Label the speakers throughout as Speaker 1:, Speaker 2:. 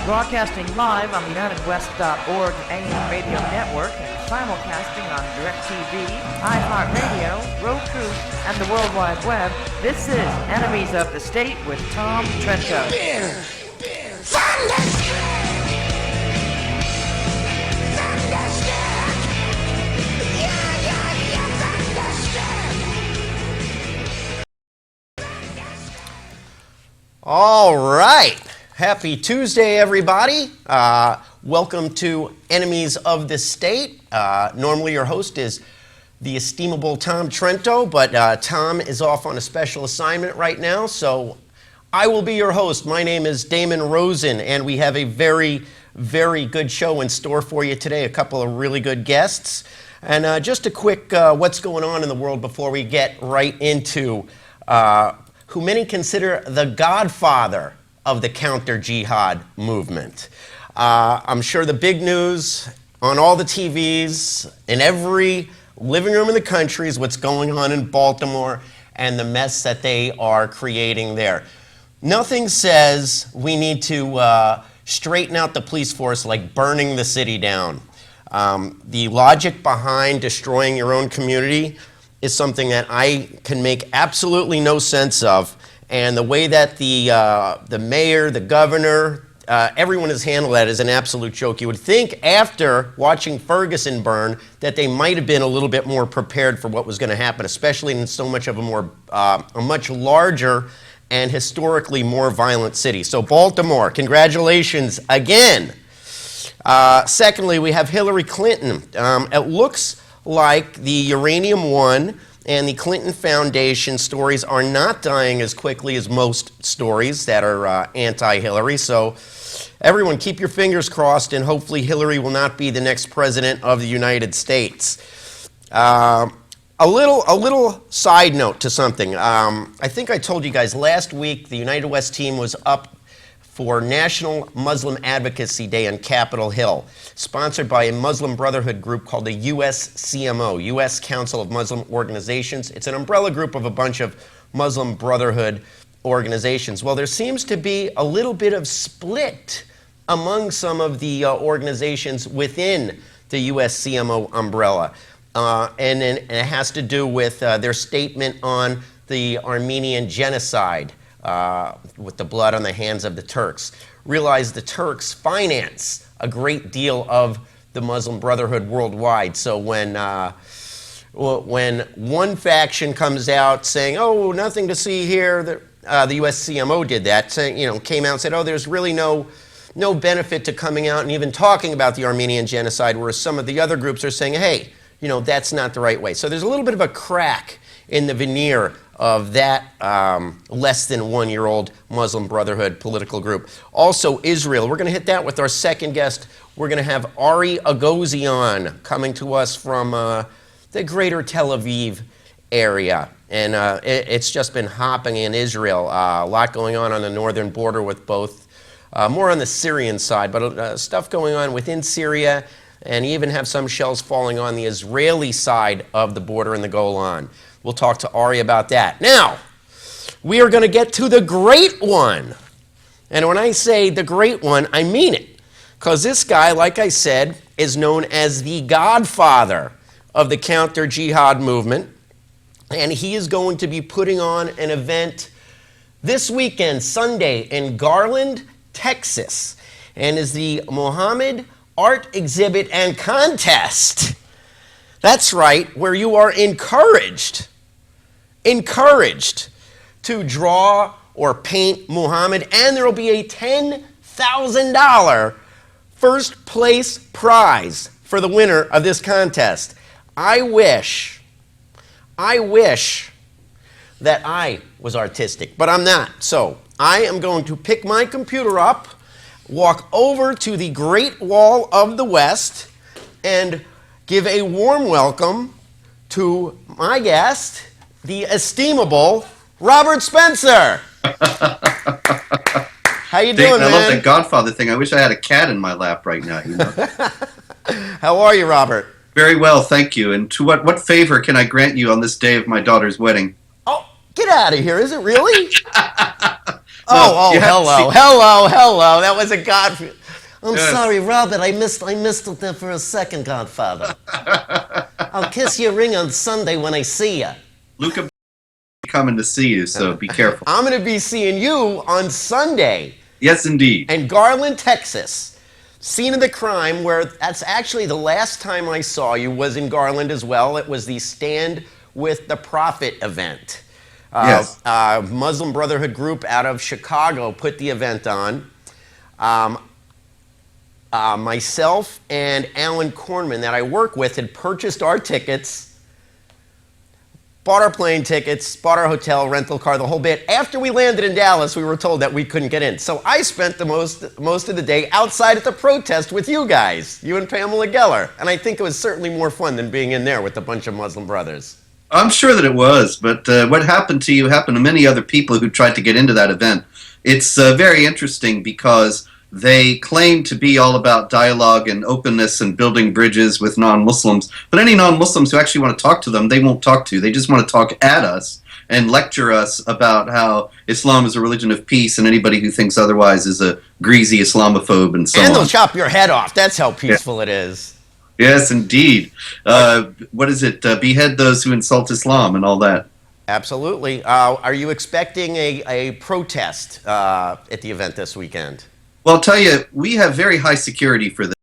Speaker 1: broadcasting live on the UnitedWest.org AM radio network and simulcasting on DirecTV, iHeartRadio, Roku, and the World Wide Web. This is Enemies of the State with Tom Trento.
Speaker 2: All right. Happy Tuesday, everybody. Welcome to Enemies of the State. Normally your host is the estimable Tom Trento, but Tom is off on a special assignment right now, so I will be your host. My name is Damon Rosen, and we have a very, very good show in store for you today. A couple of really good guests. And just a quick what's going on in the world before we get right into who many consider the godfather of the counter-jihad movement. I'm sure the big news on all the TVs, in every living room in the country, is what's going on in Baltimore and the mess that they are creating there. Nothing says we need to straighten out the police force like burning the city down. The logic behind destroying your own community is something that I can make absolutely no sense of. And the way that the mayor, the governor, everyone has handled that is an absolute joke. You would think after watching Ferguson burn that they might have been a little bit more prepared for what was going to happen, especially in so much of a much larger and historically more violent city. So Baltimore, congratulations again. Secondly, we have Hillary Clinton. It looks like the uranium one and the Clinton Foundation stories are not dying as quickly as most stories that are anti-Hillary. So everyone keep your fingers crossed, and hopefully Hillary will not be the next president of the United States. A little side note to something. I think I told you guys last week the United West team was up for National Muslim Advocacy Day on Capitol Hill, sponsored by a Muslim Brotherhood group called the USCMO, U.S. Council of Muslim Organizations. It's an umbrella group of a bunch of Muslim Brotherhood organizations. Well, there seems to be a little bit of split among some of the organizations within the USCMO umbrella, and it has to do with their statement on the Armenian genocide, with the blood on the hands of the Turks. Realize the Turks finance a great deal of the Muslim Brotherhood worldwide. So when one faction comes out saying, "Oh, nothing to see here," the USCMO did that. Came out and said, "Oh, there's really no benefit to coming out and even talking about the Armenian genocide," whereas some of the other groups are saying, "Hey, that's not the right way." So there's a little bit of a crack in the veneer of that less than 1 year old Muslim Brotherhood political group. Also, Israel. We're going to hit that with our second guest. We're going to have Arie Egozi on, coming to us from the greater Tel Aviv area. And it's just been hopping in Israel. A lot going on the northern border with both, more on the Syrian side, but stuff going on within Syria, and even have some shells falling on the Israeli side of the border in the Golan. We'll talk to Arie about that. Now, we are going to get to the great one. And when I say the great one, I mean it. Because this guy, like I said, is known as the godfather of the counter-jihad movement. And he is going to be putting on an event this weekend, Sunday, in Garland, Texas. And is the Muhammad Art Exhibit and Contest. That's right, where you are encouraged to draw or paint Muhammad, and there will be a $10,000 first place prize for the winner of this contest. I wish that I was artistic, but I'm not. So I am going to pick my computer up, walk over to the Great Wall of the West, and give a warm welcome to my guest, the estimable Robert Spencer. How you doing, man?
Speaker 3: I love that Godfather thing. I wish I had a cat in my lap right now.
Speaker 2: How are you, Robert?
Speaker 3: Very well, thank you. And to what favor can I grant you on this day of my daughter's wedding?
Speaker 2: Oh, get out of here. Is it really? Oh,
Speaker 3: you have to
Speaker 2: hello,
Speaker 3: see-
Speaker 2: hello. That was a God. I'm
Speaker 3: Yes.
Speaker 2: sorry, Robert. I missed it there for a second, Godfather. I'll kiss your ring on Sunday when I see you.
Speaker 3: Luca coming to see you, so be careful.
Speaker 2: I'm going to be seeing you on Sunday
Speaker 3: Yes, indeed.
Speaker 2: in Garland, Texas. Scene of the crime, where that's actually the last time I saw you was in Garland as well. It was the Stand with the Prophet event.
Speaker 3: Yes.
Speaker 2: Muslim Brotherhood group out of Chicago put the event on. Myself and Alan Kornman that I work with had purchased our tickets, bought our plane tickets, bought our hotel, rental car, the whole bit. After we landed in Dallas, we were told that we couldn't get in. So I spent the most of the day outside at the protest with you guys, you and Pamela Geller. And I think it was certainly more fun than being in there with a bunch of Muslim brothers.
Speaker 3: I'm sure that it was, but what happened to you happened to many other people who tried to get into that event. It's very interesting because they claim to be all about dialogue and openness and building bridges with non-Muslims, but any non-Muslims who actually want to talk to them, they won't talk to. They just want to talk at us and lecture us about how Islam is a religion of peace and anybody who thinks otherwise is a greasy Islamophobe and so
Speaker 2: And they'll
Speaker 3: on.
Speaker 2: chop your head off. That's how peaceful it is.
Speaker 3: Yes, indeed. What is it? Behead those who insult Islam and all that.
Speaker 2: Absolutely. Are you expecting a protest at the event this weekend?
Speaker 3: Well, I'll tell you, we have very high security for this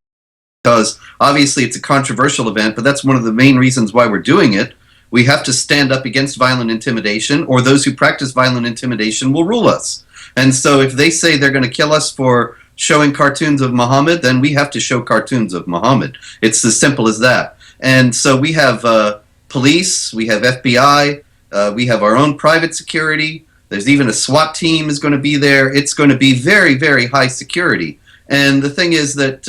Speaker 3: because obviously it's a controversial event, but that's one of the main reasons why we're doing it. We have to stand up against violent intimidation, or those who practice violent intimidation will rule us. And so if they say they're going to kill us for showing cartoons of Muhammad, then we have to show cartoons of Muhammad. It's as simple as that. And so we have police, we have FBI, we have our own private security. There's even a SWAT team is going to be there. It's going to be very, very high security. And the thing is that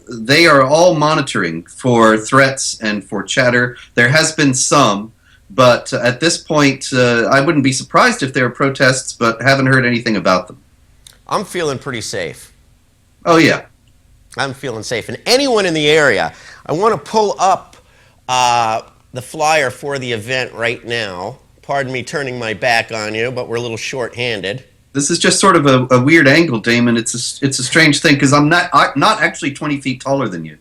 Speaker 3: they are all monitoring for threats and for chatter. There has been some, but at this point, I wouldn't be surprised if there are protests, but haven't heard anything about them.
Speaker 2: I'm feeling pretty safe.
Speaker 3: Oh, yeah.
Speaker 2: I'm feeling safe. And anyone in the area, I want to pull up the flyer for the event right now. Pardon me turning my back on you, but we're a little short-handed.
Speaker 3: This is just sort of a weird angle, Damon. It's a strange thing because I'm not actually 20 feet taller than you.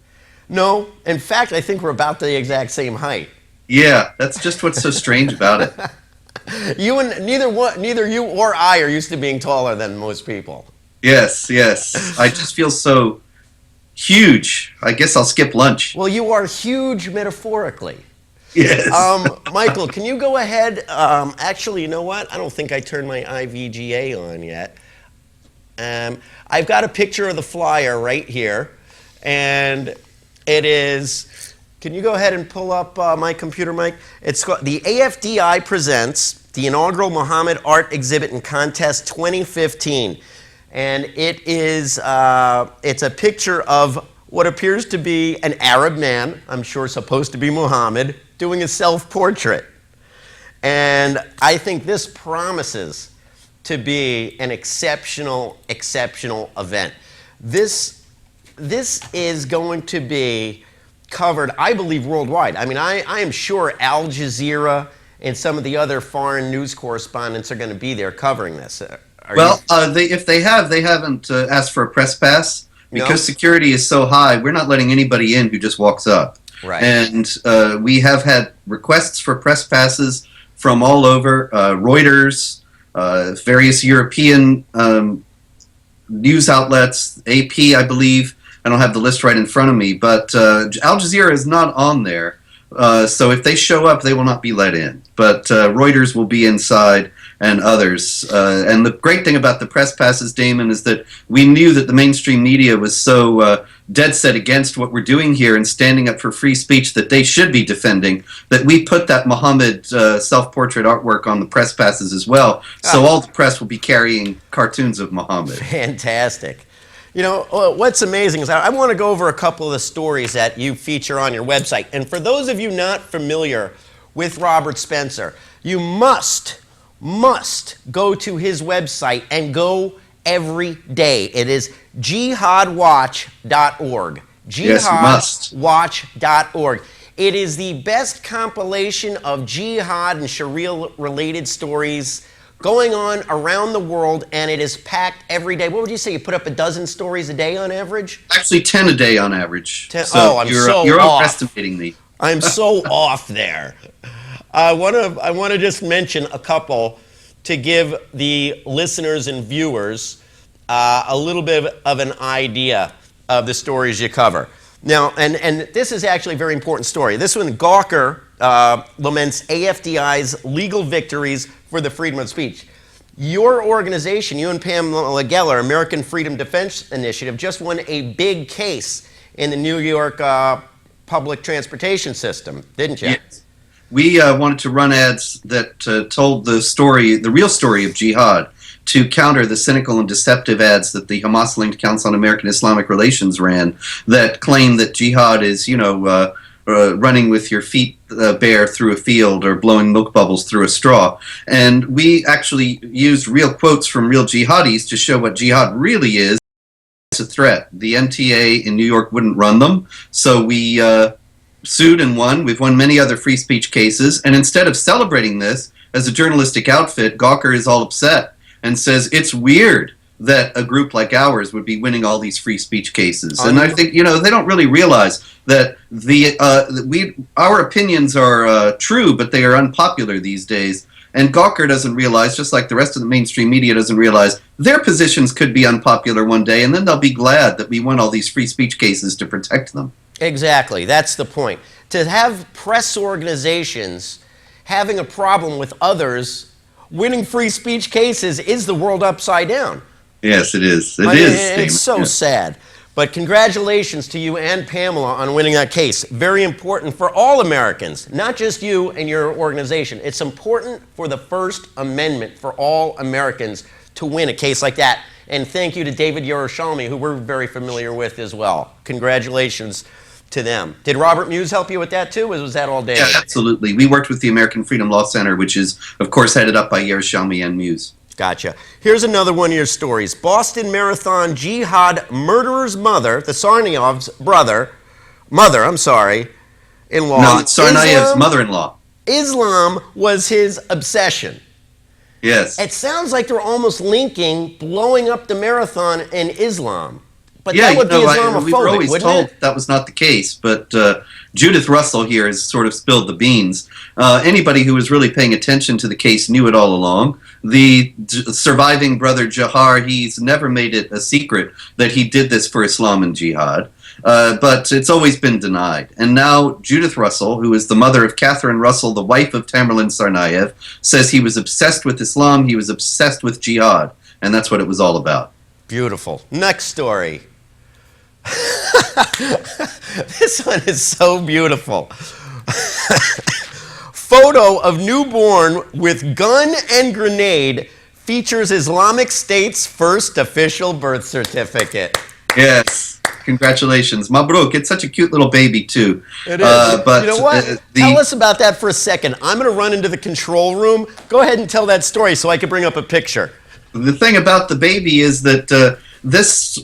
Speaker 2: No, in fact, I think we're about the exact same height.
Speaker 3: Yeah, that's just what's so strange about it.
Speaker 2: You and neither you or I are used to being taller than most people.
Speaker 3: Yes. I just feel so huge. I guess I'll skip lunch.
Speaker 2: Well, you are huge metaphorically.
Speaker 3: Yes.
Speaker 2: Michael, can you go ahead? Actually, you know what? I don't think I turned my IVGA on yet. I've got a picture of the flyer right here, and it is. Can you go ahead and pull up my computer, Mike? It's called the AFDI presents the inaugural Muhammad Art Exhibit and Contest 2015, and it is. It's a picture of what appears to be an Arab man, I'm sure supposed to be Muhammad, doing a self-portrait. And I think this promises to be an exceptional event. This is going to be covered, I believe, worldwide. I mean, I am sure Al Jazeera and some of the other foreign news correspondents are going to be there covering this.
Speaker 3: If they haven't asked for a press pass. Because
Speaker 2: No?
Speaker 3: security is so high, we're not letting anybody in who just walks up.
Speaker 2: Right.
Speaker 3: And we have had requests for press passes from all over, Reuters, various European news outlets, AP, I believe. I don't have the list right in front of me, but Al Jazeera is not on there. So if they show up, they will not be let in. But Reuters will be inside, and others. And the great thing about the press passes, Damon, is that we knew that the mainstream media was so dead set against what we're doing here and standing up for free speech that they should be defending, that we put that Muhammad self-portrait artwork on the press passes as well. So all the press will be carrying cartoons of Muhammad.
Speaker 2: Fantastic. You know, what's amazing is I want to go over a couple of the stories that you feature on your website. And for those of you not familiar with Robert Spencer, you must go to his website and go every day. It is jihadwatch.org.
Speaker 3: Yes, you must.
Speaker 2: Jihadwatch.org. It is the best compilation of jihad and Sharia-related stories going on around the world, and it is packed every day. What would you say? You put up a dozen stories a day on average?
Speaker 3: Actually, 10 a day on average.
Speaker 2: 10,
Speaker 3: so
Speaker 2: I'm
Speaker 3: you're,
Speaker 2: so
Speaker 3: you're
Speaker 2: off.
Speaker 3: overestimating me.
Speaker 2: I'm so off there. I want to just mention a couple to give the listeners and viewers a little bit of an idea of the stories you cover. Now, and this is actually a very important story. This one, Gawker laments AFDI's legal victories for the freedom of speech. Your organization, you and Pamela Geller, American Freedom Defense Initiative, just won a big case in the New York public transportation system, didn't you?
Speaker 3: Yes. We wanted to run ads that told the story, the real story of jihad, to counter the cynical and deceptive ads that the Hamas-linked Council on American-Islamic Relations ran that claim that jihad is, running with your feet bare through a field or blowing milk bubbles through a straw. And we actually used real quotes from real jihadis to show what jihad really is. It's a threat. The MTA in New York wouldn't run them, so we sued and won. We've won many other free speech cases, and instead of celebrating this as a journalistic outfit, Gawker is all upset and says it's weird that a group like ours would be winning all these free speech cases. And I think, they don't really realize that our opinions are true, but they are unpopular these days. And Gawker doesn't realize, just like the rest of the mainstream media doesn't realize, their positions could be unpopular one day, and then they'll be glad that we won all these free speech cases to protect them.
Speaker 2: Exactly. That's the point. To have press organizations having a problem with others winning free speech cases is the world upside down.
Speaker 3: Yes, it is.
Speaker 2: It's so sad. But congratulations to you and Pamela on winning that case. Very important for all Americans, not just you and your organization. It's important for the First Amendment for all Americans to win a case like that. And thank you to David Yerushalmi, who we're very familiar with as well. Congratulations to them. Did Robert Muse help you with that too, or was that all David?
Speaker 3: Yeah, absolutely. We worked with the American Freedom Law Center, which is, of course, headed up by Yerushalmi and Muse.
Speaker 2: Gotcha. Here's another one of your stories. Boston Marathon jihad murderer's mother, the Tsarnaev's in-law.
Speaker 3: No, it's Tsarnaev's mother-in-law.
Speaker 2: Islam was his obsession.
Speaker 3: Yes.
Speaker 2: It sounds like they're almost linking blowing up the marathon and Islam. But
Speaker 3: yeah,
Speaker 2: that would be Islamophobic,
Speaker 3: we were always
Speaker 2: wouldn't it?
Speaker 3: That was not the case, but Judith Russell here has sort of spilled the beans. Anybody who was really paying attention to the case knew it all along. The surviving brother Jahar, he's never made it a secret that he did this for Islam and jihad, but it's always been denied. And now Judith Russell, who is the mother of Catherine Russell, the wife of Tamerlan Tsarnaev, says he was obsessed with Islam, he was obsessed with jihad, and that's what it was all about.
Speaker 2: Beautiful. Next story. This one is so beautiful. Photo of newborn with gun and grenade features Islamic State's first official birth certificate.
Speaker 3: Yes. Congratulations. Mabruk. It's such a cute little baby, too.
Speaker 2: It is. But you know what? Tell us about that for a second. I'm going to run into the control room. Go ahead and tell that story so I can bring up a picture.
Speaker 3: The thing about the baby is that this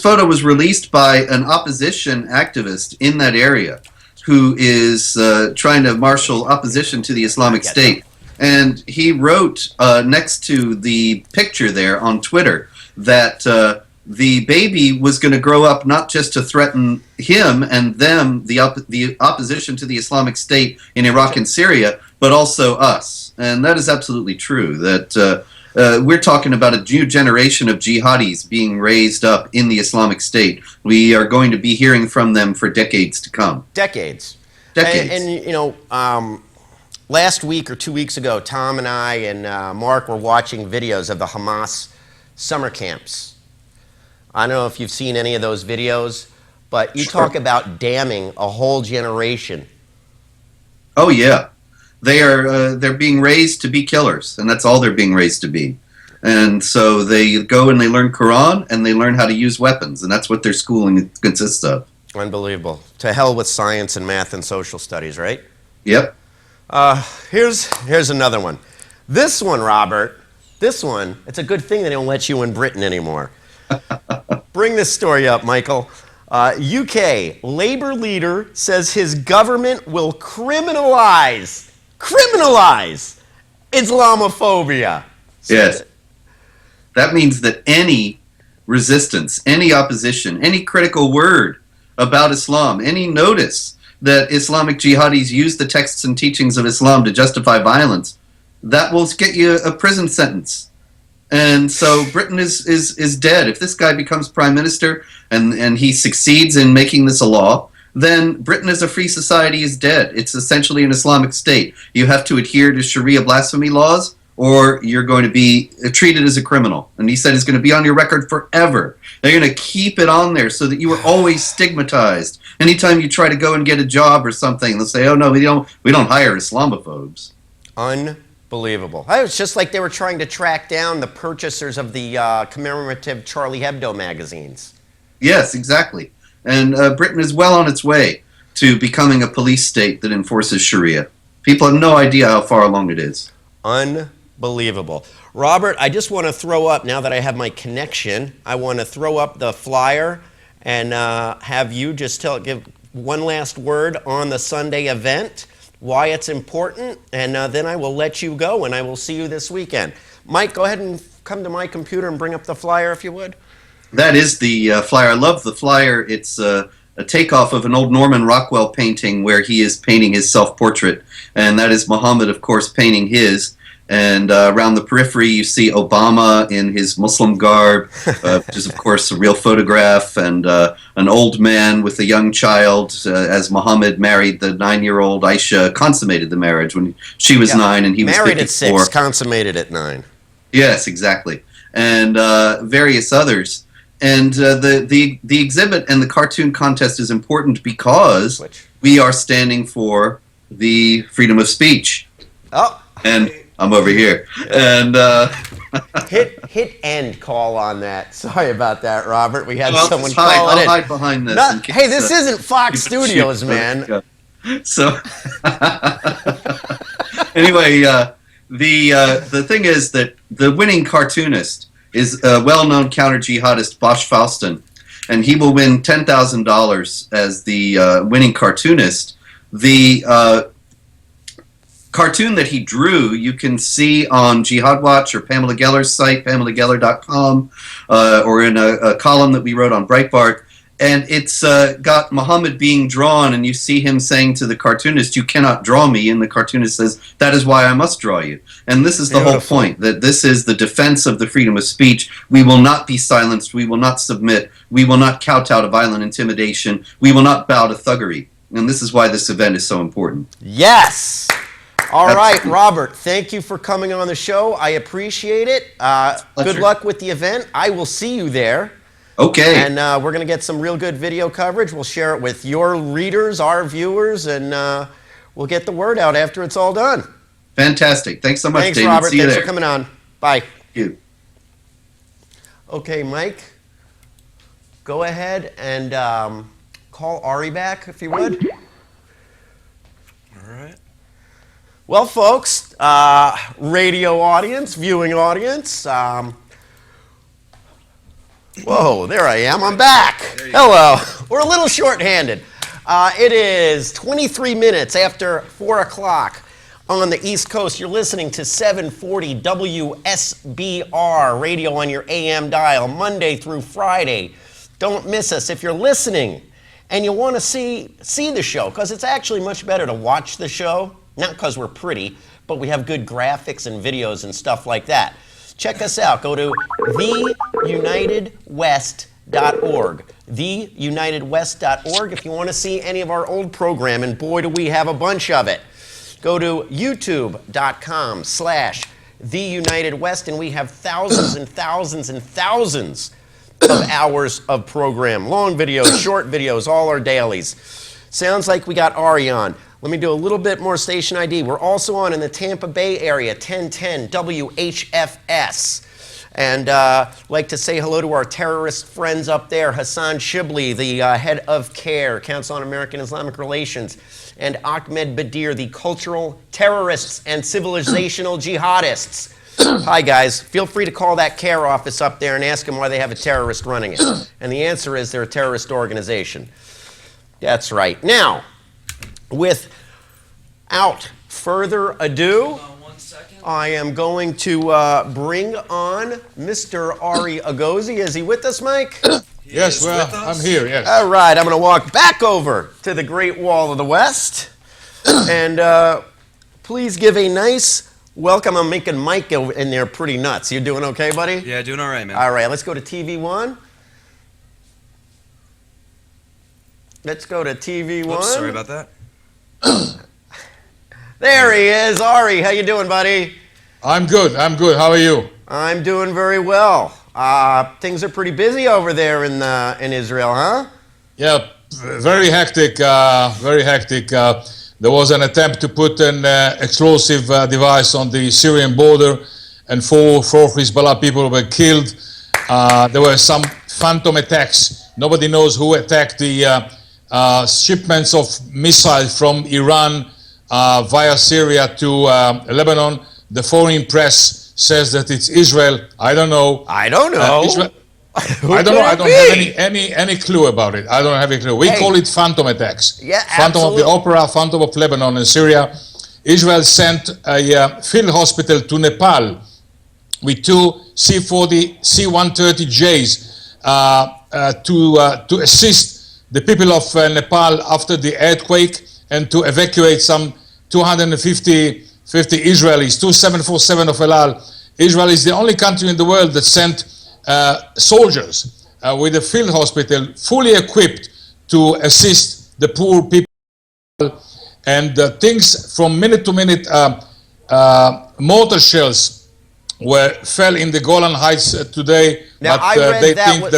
Speaker 3: photo was released by an opposition activist in that area who is trying to marshal opposition to the Islamic State. And he wrote next to the picture there on Twitter that the baby was going to grow up not just to threaten him and them, the opposition to the Islamic State in Iraq and Syria, but also us. And that is absolutely true, that we're talking about a new generation of jihadis being raised up in the Islamic State. We are going to be hearing from them for decades to come.
Speaker 2: Decades.
Speaker 3: Decades.
Speaker 2: And last week or 2 weeks ago, Tom and I and Mark were watching videos of the Hamas summer camps. I don't know if you've seen any of those videos, but you talk about damning a whole generation.
Speaker 3: Oh, yeah. They're being raised to be killers, and that's all they're being raised to be. And so they go and they learn Quran, and they learn how to use weapons, and that's what their schooling consists of.
Speaker 2: Unbelievable. To hell with science and math and social studies, right?
Speaker 3: Yep.
Speaker 2: Here's another one. This one, Robert, it's a good thing they don't let you in Britain anymore. Bring this story up, Michael. UK Labour leader says his government will criminalize Islamophobia.
Speaker 3: Yes. That means that any resistance, any opposition, any critical word about Islam, any notice that Islamic jihadis use the texts and teachings of Islam to justify violence, that will get you a prison sentence. And so Britain is dead. If this guy becomes prime minister and he succeeds in making this a law, then Britain as a free society is dead. It's essentially an Islamic state. You have to adhere to Sharia blasphemy laws, or you're going to be treated as a criminal. And he said it's going to be on your record forever. They're going to keep it on there so that you are always stigmatized. Anytime you try to go and get a job or something, they'll say, "Oh no, we don't hire Islamophobes."
Speaker 2: Unbelievable. It's just like they were trying to track down the purchasers of the commemorative Charlie Hebdo magazines.
Speaker 3: Yes, exactly. And Britain is well on its way to becoming a police state that enforces Sharia. People have no idea how far along it is.
Speaker 2: Unbelievable. Robert, I just want to throw up, now that I have my connection, I want to throw up the flyer and have you just give one last word on the Sunday event, why it's important, and then I will let you go, and I will see you this weekend. Mike, go ahead and come to my computer and bring up the flyer, if you would.
Speaker 3: That is the flyer. I love the flyer. It's a takeoff of an old Norman Rockwell painting where he is painting his self-portrait, and that is Muhammad, of course, painting his. And around the periphery, you see Obama in his Muslim garb, which is, of course, a real photograph, and an old man with a young child, as Muhammad married the 9-year-old Aisha, consummated the marriage when she was 9 and he was 54.
Speaker 2: Married at 6, consummated at 9.
Speaker 3: Yes, exactly. And various others. And the exhibit and the cartoon contest is important because we are standing for the freedom of speech.
Speaker 2: Oh.
Speaker 3: And I'm over here. And
Speaker 2: hit end call on that. Sorry about that, Robert. We had someone call
Speaker 3: I'll
Speaker 2: it in.
Speaker 3: hide behind this.
Speaker 2: Hey, this isn't Fox Studios, man.
Speaker 3: So anyway, the thing is that the winning cartoonist is a well-known counter-jihadist, Bosch Faustin, and he will win $10,000 as the winning cartoonist. The cartoon that he drew, you can see on Jihad Watch or Pamela Geller's site, pamelageller.com, or in a column that we wrote on Breitbart. And it's got Muhammad being drawn, and you see him saying to the cartoonist, "You cannot draw me," and the cartoonist says, "That is why I must draw you." And this is the whole point, that this is the defense of the freedom of speech. We will not be silenced. We will not submit. We will not kowtow to violent intimidation. We will not bow to thuggery. And this is why this event is so important.
Speaker 2: Yes! All right, Robert, thank you for coming on the show. I appreciate it. Good luck with the event. I will see you there.
Speaker 3: Okay.
Speaker 2: And we're going to get some real good video coverage. We'll share it with your readers, our viewers, and we'll get the word out after it's all done.
Speaker 3: Fantastic. Thanks so much,
Speaker 2: Thanks,
Speaker 3: David.
Speaker 2: Robert.
Speaker 3: See you
Speaker 2: Thanks
Speaker 3: there.
Speaker 2: for coming on. Bye.
Speaker 3: Thank you.
Speaker 2: Okay, Mike, go ahead and call Arie back, if you would.
Speaker 4: All right.
Speaker 2: Well, folks, radio audience, viewing audience, whoa, there I am. I'm back. Hello. We're a little short-handed. It is 23 minutes after 4 o'clock on the East Coast. You're listening to 740 WSBR radio on your AM dial, Monday through Friday. Don't miss us. If you're listening and you want to see the show, because it's actually much better to watch the show, not because we're pretty, but we have good graphics and videos and stuff like that. Check us out. Go to theunitedwest.org. Theunitedwest.org if you want to see any of our old program, and boy, do we have a bunch of it. Go to youtube.com/theunitedwest, and we have thousands and thousands and thousands of hours of program. Long videos, short videos, all our dailies. Sounds like we got Arie on. Let me do a little bit more station ID. We're also on in the Tampa Bay area, 1010 WHFS. And like to say hello to our terrorist friends up there, Hassan Shibli, the head of CARE, Council on American Islamic Relations, and Ahmed Badir, the cultural terrorists and civilizational jihadists. Hi, guys. Feel free to call that CARE office up there and ask them why they have a terrorist running it. And the answer is they're a terrorist organization. That's right. Now, without further ado...
Speaker 4: Hold on 1 second.
Speaker 2: I am going to bring on Mr. Arie Egozi. Is he with us, Mike?
Speaker 4: Yes, well, I'm here, yes.
Speaker 2: All right, I'm going to walk back over to the Great Wall of the West. And please give a nice welcome. I'm making Mike in there pretty nuts. You doing okay, buddy?
Speaker 5: Yeah, doing all right, man.
Speaker 2: All right, let's go to TV1. Let's go to TV1.
Speaker 5: Oops, sorry about that.
Speaker 2: There he is. Arie, how you doing, buddy?
Speaker 4: I'm good, How are you?
Speaker 2: I'm doing very well. Things are pretty busy over there in Israel, huh?
Speaker 4: Yeah, very hectic, very hectic. There was an attempt to put an explosive device on the Syrian border, and four Hezbollah people were killed. There were some phantom attacks. Nobody knows who attacked the shipments of missiles from Iran via Syria to Lebanon. The foreign press says that it's Israel. I don't know.
Speaker 2: I don't know.
Speaker 4: I don't know. I don't have any clue about it. I don't have a clue. We call it phantom attacks.
Speaker 2: Yeah,
Speaker 4: Phantom
Speaker 2: absolutely.
Speaker 4: of the Opera, Phantom of Lebanon and Syria. Israel sent a field hospital to Nepal with two C-40, C-130Js to assist the people of Nepal after the earthquake and to evacuate some 250 Israelis, two 747 of El Al. Israel is the only country in the world that sent soldiers with a field hospital fully equipped to assist the poor people. And things from minute to minute, mortar shells fell in the Golan Heights today.
Speaker 2: Now,
Speaker 4: but,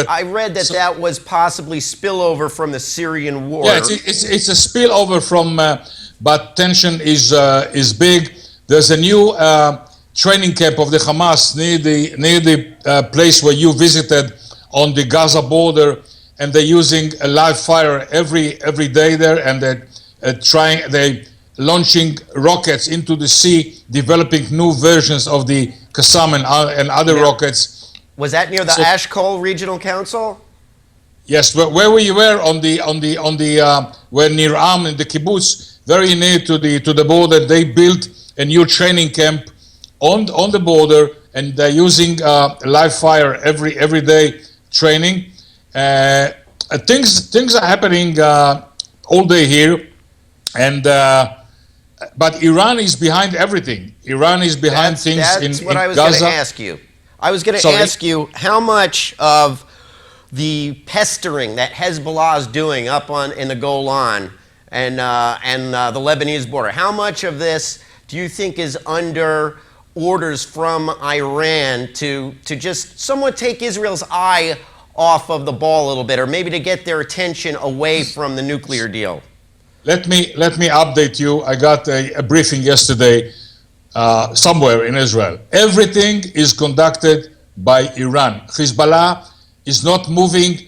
Speaker 2: I read
Speaker 4: that
Speaker 2: that was possibly spillover from the Syrian war.
Speaker 4: Yeah, it's a spillover from, but tension is big. There's a new training camp of the Hamas near the place where you visited on the Gaza border, and they're using a live fire every day there, and they're launching rockets into the sea, developing new versions of the Qassam and other rockets.
Speaker 2: Was that near the Ashkol Regional Council?
Speaker 4: Yes, where we were where near Am in the kibbutz, very near to the border, they built a new training camp on the border, and they're using live fire every day training. Things are happening all day here, and but Iran is behind everything. Iran is behind things in Gaza.
Speaker 2: That's what I was going to ask you. I was going to ask you how much of the pestering that Hezbollah is doing up in the Golan and the Lebanese border. How much of this do you think is under orders from Iran to just somewhat take Israel's eye off of the ball a little bit, or maybe to get their attention away from the nuclear deal?
Speaker 4: Let me update you. I got a briefing yesterday somewhere in Israel. Everything is conducted by Iran. Hezbollah is not moving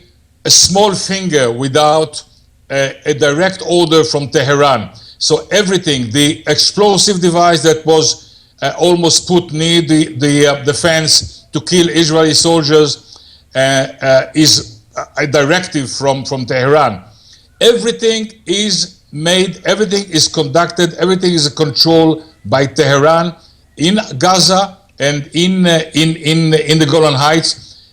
Speaker 4: a small finger without a direct order from Tehran. So everything, the explosive device that was almost put near the fence to kill Israeli soldiers is a directive from Tehran. Everything is made, everything is conducted, everything is controlled by Tehran in Gaza and in the Golan Heights.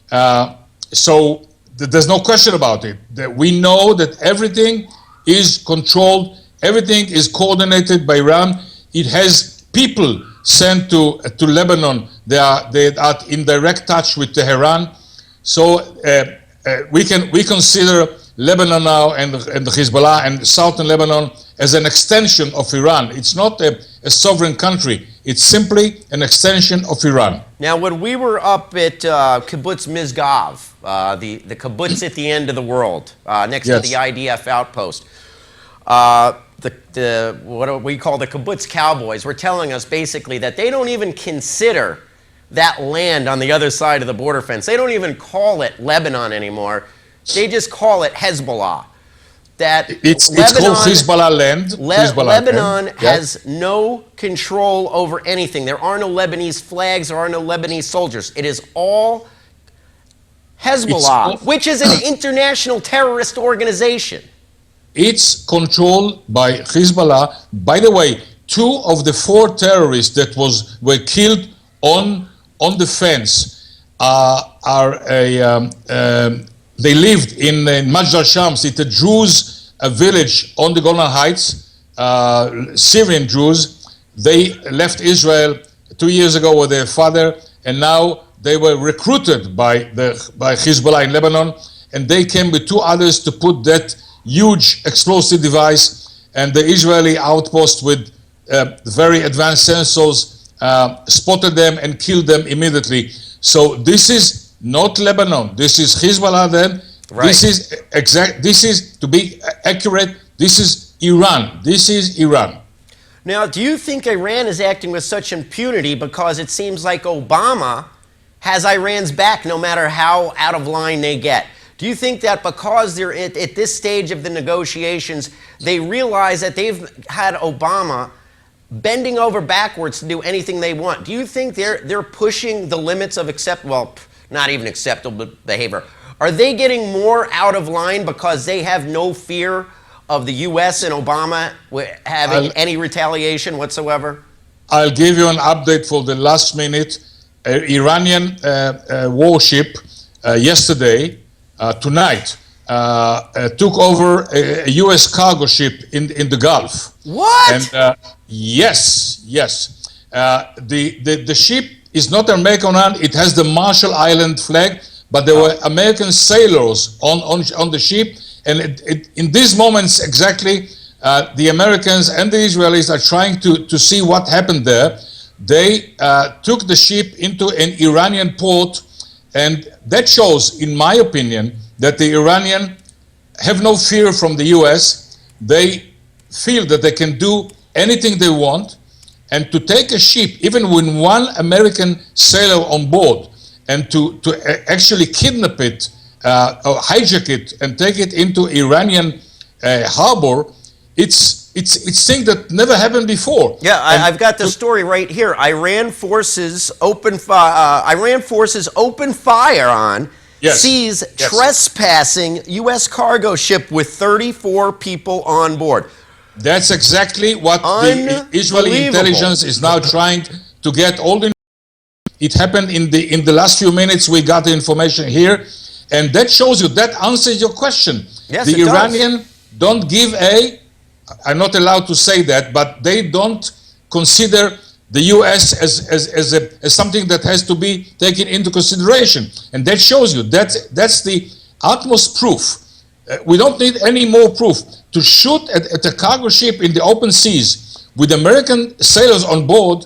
Speaker 4: So there's no question about it. We know that everything is controlled, everything is coordinated by Iran. It has people sent to Lebanon. They are in direct touch with Tehran. So we consider Lebanon now and Hezbollah and southern Lebanon as an extension of Iran. It's not a sovereign country. It's simply an extension of Iran.
Speaker 2: Now, when we were up at Kibbutz Mizgav, the kibbutz at the end of the world, next to the IDF outpost, what we call the kibbutz cowboys were telling us basically that they don't even consider that land on the other side of the border fence. They don't even call it Lebanon anymore. They just call it Hezbollah. That
Speaker 4: it's called Hezbollah land.
Speaker 2: Lebanon has no control over anything. There are no Lebanese flags. There are no Lebanese soldiers. It is all Hezbollah, which is an international terrorist organization.
Speaker 4: It's controlled by Hezbollah. By the way, two of the four terrorists that were killed on the fence they lived in Majd al-Shams. It's a Druze village on the Golan Heights, Syrian Druze. They left Israel 2 years ago with their father, and now they were recruited by Hezbollah in Lebanon, and they came with two others to put that huge explosive device, and the Israeli outpost with very advanced sensors spotted them and killed them immediately. So this is not Lebanon. This is Hezbollah then.
Speaker 2: Right.
Speaker 4: This is, to be accurate, this is Iran. This is Iran.
Speaker 2: Now, do you think Iran is acting with such impunity because it seems like Obama has Iran's back no matter how out of line they get? Do you think that because they're at this stage of the negotiations, they realize that they've had Obama bending over backwards to do anything they want? Do you think they're pushing the limits of not even acceptable behavior? Are they getting more out of line because they have no fear of the U.S. and Obama having any retaliation whatsoever?
Speaker 4: I'll give you an update for the last minute. Iranian warship yesterday, tonight, took over a U.S. cargo ship in the Gulf.
Speaker 2: What?
Speaker 4: And yes. The ship is not American owned. It has the Marshall Island flag, but there were American sailors on the ship. And in these moments exactly, the Americans and the Israelis are trying to see what happened there. They took the ship into an Iranian port, and that shows, in my opinion, that the Iranians have no fear from the US. They feel that they can do anything they want, and to take a ship, even with one American sailor on board, and to actually kidnap it, or hijack it, and take it into Iranian harbor, it's thing that never happened before.
Speaker 2: Yeah, I've got the story right here. Iran forces open fire on, sees trespassing U.S. cargo ship with 34 people on board.
Speaker 4: That's exactly what the Israeli intelligence is now trying to get all the. It happened in the last few minutes. We got the information here, and that shows you, that answers your question.
Speaker 2: Yes,
Speaker 4: the Iranian don't give I'm not allowed to say that, but they don't consider the U.S. as something that has to be taken into consideration, and that shows you that's the utmost proof. We don't need any more proof. To shoot at a cargo ship in the open seas with American sailors on board,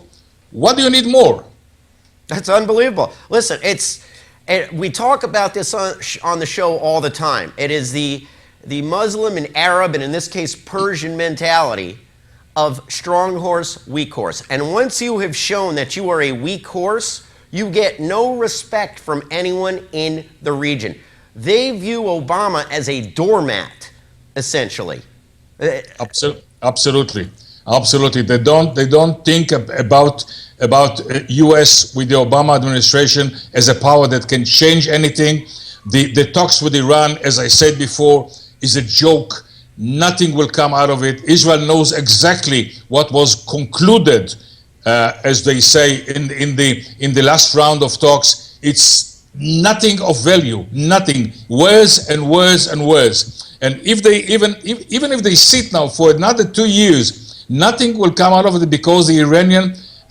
Speaker 4: what do you need more?
Speaker 2: That's unbelievable. Listen, we talk about this on the show all the time. It is the Muslim and Arab, and in this case Persian mentality of strong horse, weak horse. And once you have shown that you are a weak horse, you get no respect from anyone in the region. They view Obama as a doormat, essentially.
Speaker 4: Absolutely. They don't think about U.S. with the Obama administration as a power that can change anything. The talks with Iran, as I said before, is a joke. Nothing will come out of it. Israel knows exactly what was concluded, as they say in the last round of talks. It's nothing of value, nothing. Words and words and words. And if they even if they sit now for another 2 years, nothing will come out of it, because the Iranians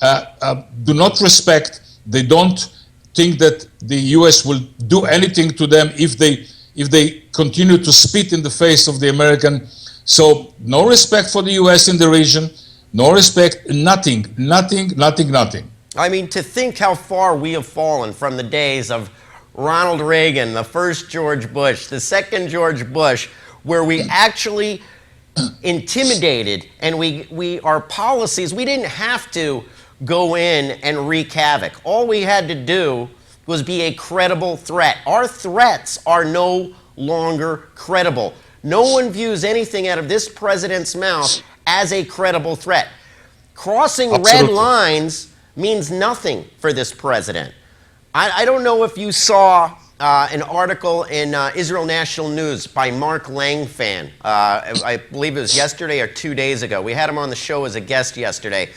Speaker 4: do not respect. They don't think that the U.S. will do anything to them if they continue to spit in the face of the American. So no respect for the U.S. in the region, no respect, nothing.
Speaker 2: I mean, to think how far we have fallen from the days of Ronald Reagan, the first George Bush, the second George Bush, where we actually intimidated, and our policies, we didn't have to go in and wreak havoc. All we had to do was be a credible threat. Our threats are no longer credible. No one views anything out of this president's mouth as a credible threat. Crossing red lines means nothing for this president. I don't know if you saw an article in Israel National News by Mark Langfan. I believe it was yesterday or 2 days ago. We had him on the show as a guest yesterday.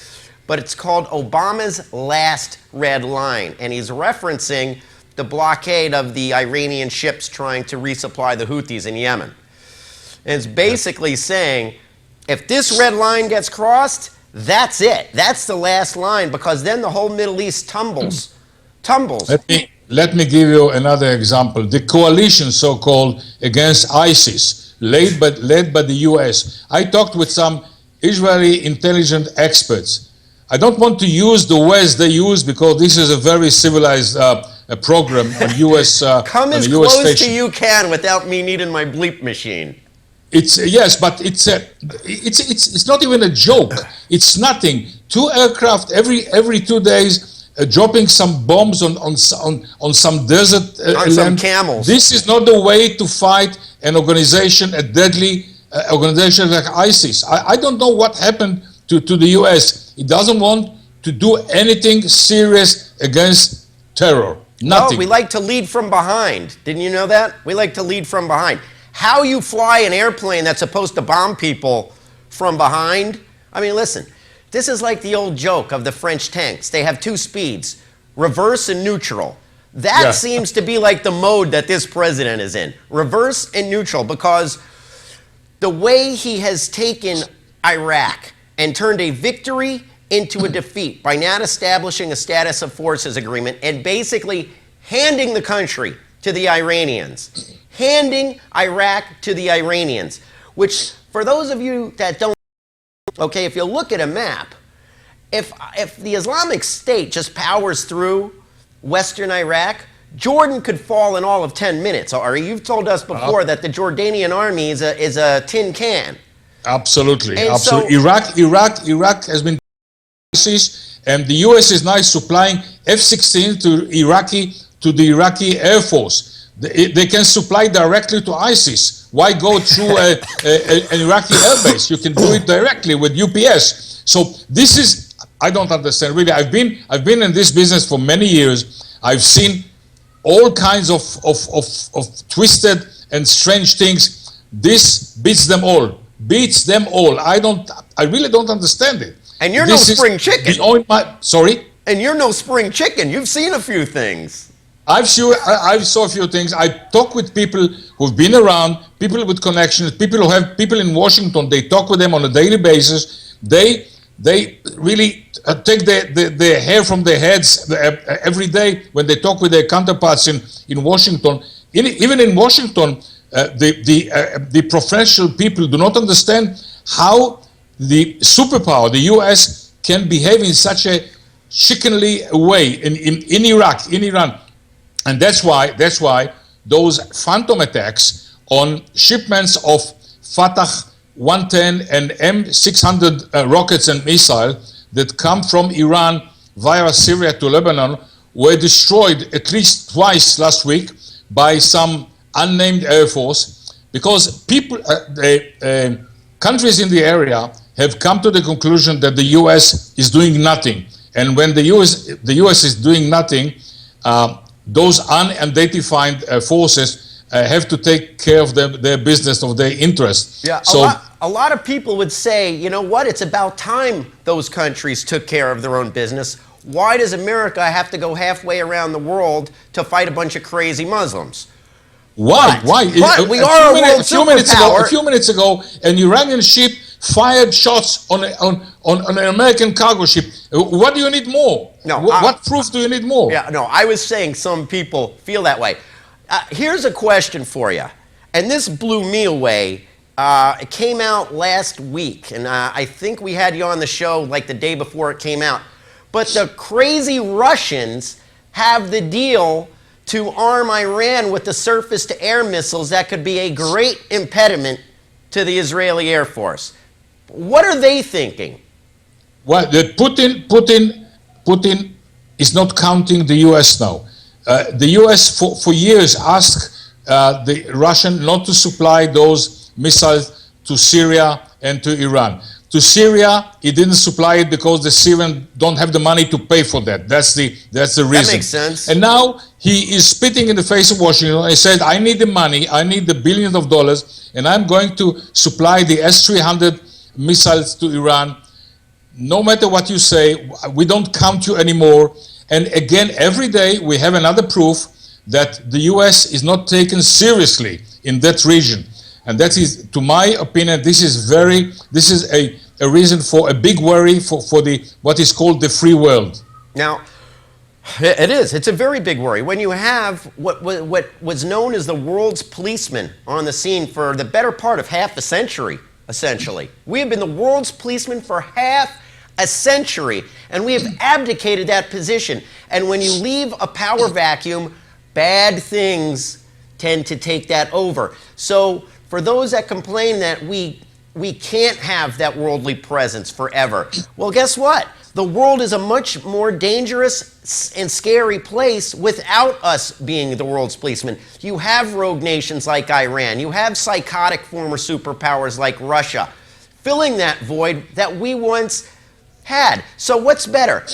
Speaker 2: But it's called Obama's Last Red Line. And he's referencing the blockade of the Iranian ships trying to resupply the Houthis in Yemen. And it's basically saying, if this red line gets crossed, that's it. That's the last line, because then the whole Middle East tumbles.
Speaker 4: Let me give you another example. The coalition, so-called, against ISIS, led by the US. I talked with some Israeli intelligence experts. I don't want to use the words they use because this is a very civilized program on US
Speaker 2: Come as
Speaker 4: US
Speaker 2: close
Speaker 4: station.
Speaker 2: to you can without me needing my bleep machine.
Speaker 4: It's yes, but it's not even a joke. It's nothing. 2 aircraft every 2 days dropping some bombs on some desert
Speaker 2: On some camels.
Speaker 4: This is not the way to fight an organization, a deadly organization like ISIS. I don't know what happened to the US. It doesn't want to do anything serious against terror. Nothing.
Speaker 2: Well, we like to lead from behind. Didn't you know that? We like to lead from behind. How you fly an airplane that's supposed to bomb people from behind? I mean, listen, this is like the old joke of the French tanks. They have 2 speeds, reverse and neutral. That seems to be like the mode that this president is in, reverse and neutral, because the way he has taken Iraq and turned a victory into a defeat by not establishing a status of forces agreement and basically handing the country to the Iranians, handing Iraq to the Iranians, which for those of you that don't, okay, if you look at a map, if the Islamic State just powers through Western Iraq, Jordan could fall in all of 10 minutes. Ari, you've told us before that the Jordanian army is a tin can.
Speaker 4: Absolutely,
Speaker 2: And
Speaker 4: absolutely. Iraq has been ISIS, and the US is now supplying F-16 to the Iraqi Air Force. They can supply directly to ISIS. Why go through an Iraqi air base? You can do it directly with UPS. So this is, I don't understand really. I've been in this business for many years. I've seen all kinds of twisted and strange things. This beats them all. I really don't understand it.
Speaker 2: And you're no spring chicken.
Speaker 4: Sorry?
Speaker 2: And you're no spring chicken. You've seen a few things.
Speaker 4: I saw a few things. I talk with people who've been around, people with connections, people who have people in Washington. They talk with them on a daily basis. They really take their hair from their heads every day when they talk with their counterparts in Washington. Even in Washington, the professional people do not understand how the superpower, the US, can behave in such a chickenly way in Iraq, in Iran. And that's why those phantom attacks on shipments of Fatah 110 and M600 rockets and missiles that come from Iran via Syria to Lebanon were destroyed at least twice last week by some unnamed air force, because countries in the area have come to the conclusion that the US is doing nothing. And when the US is doing nothing, those unidentified forces have to take care of their business, of their interests.
Speaker 2: Yeah,
Speaker 4: so
Speaker 2: a lot of people would say, you know what, it's about time those countries took care of their own business. Why does America have to go halfway around the world to fight a bunch of crazy Muslims?
Speaker 4: Why?
Speaker 2: But we are a world superpower.
Speaker 4: A few minutes ago, an Iranian ship fired shots on an American cargo ship. What do you need more?
Speaker 2: No,
Speaker 4: what proof do you need more?
Speaker 2: Yeah, no, I was saying some people feel that way. Here's a question for you, and this blew me away. It came out last week, and I think we had you on the show like the day before it came out. But the crazy Russians have the deal to arm Iran with the surface-to-air missiles that could be a great impediment to the Israeli Air Force. What are they thinking?
Speaker 4: Well, Putin is not counting the US now. The US for years asked the Russian not to supply those missiles to Syria and to Iran. to Syria, he didn't supply it because the Syrians don't have the money to pay for that. That's the reason.
Speaker 2: That makes sense.
Speaker 4: And now he is spitting in the face of Washington and said, I need the money, I need the billions of dollars, and I'm going to supply the S-300 missiles to Iran. No matter what you say, we don't count you anymore. And again, every day we have another proof that the US is not taken seriously in that region. And that is, to my opinion, this is a reason for a big worry for what is called the free world.
Speaker 2: Now, it is. It's a very big worry. When you have what was known as the world's policeman on the scene for the better part of half a century, essentially. We have been the world's policeman for half a century, and we have abdicated that position. And when you leave a power vacuum, bad things tend to take that over. So for those that complain that we can't have that worldly presence forever, well, guess what? The world is a much more dangerous and scary place without us being the world's policeman. You have rogue nations like Iran. You have psychotic former superpowers like Russia, filling that void that we once had. So what's better,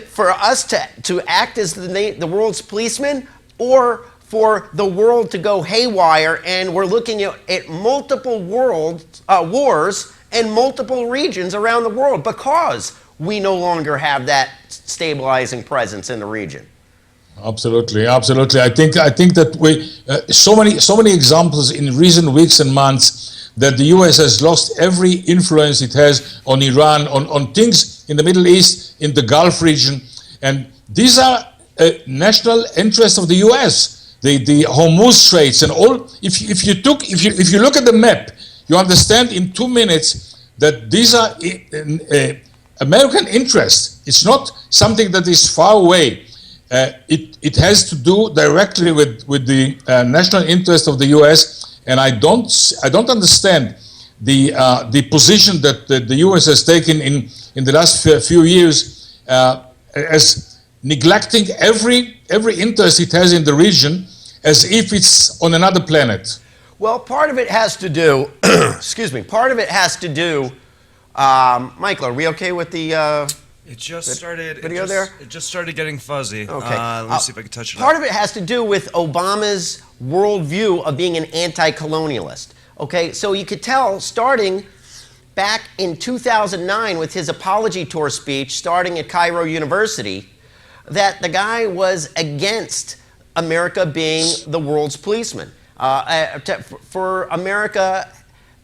Speaker 2: for us to act as the world's policeman, or for the world to go haywire? And we're looking at multiple wars and multiple regions around the world because we no longer have that stabilizing presence in the region.
Speaker 4: Absolutely, absolutely. I think that we so many examples in recent weeks and months that the U.S. has lost every influence it has on Iran, on things in the Middle East, in the Gulf region, and these are national interests of the U.S. The Hormuz Straits and all. If you look at the map, you understand in 2 minutes that these are American interests. It's not something that is far away. It has to do directly with the national interest of the U.S. And I don't understand the position that the U.S. has taken in the last few years as neglecting every interest it has in the region as if it's on another planet.
Speaker 2: Well, part of it has to do, excuse me, part of it has to do, Michael, are we okay with the
Speaker 5: It just started.
Speaker 2: video there?
Speaker 5: It just started getting fuzzy.
Speaker 2: Okay.
Speaker 5: Let me see if I can touch it.
Speaker 2: Part of it has to do with Obama's worldview of being an anti-colonialist. Okay, so you could tell starting back in 2009 with his apology tour speech starting at Cairo University that the guy was against America being the world's policeman, for America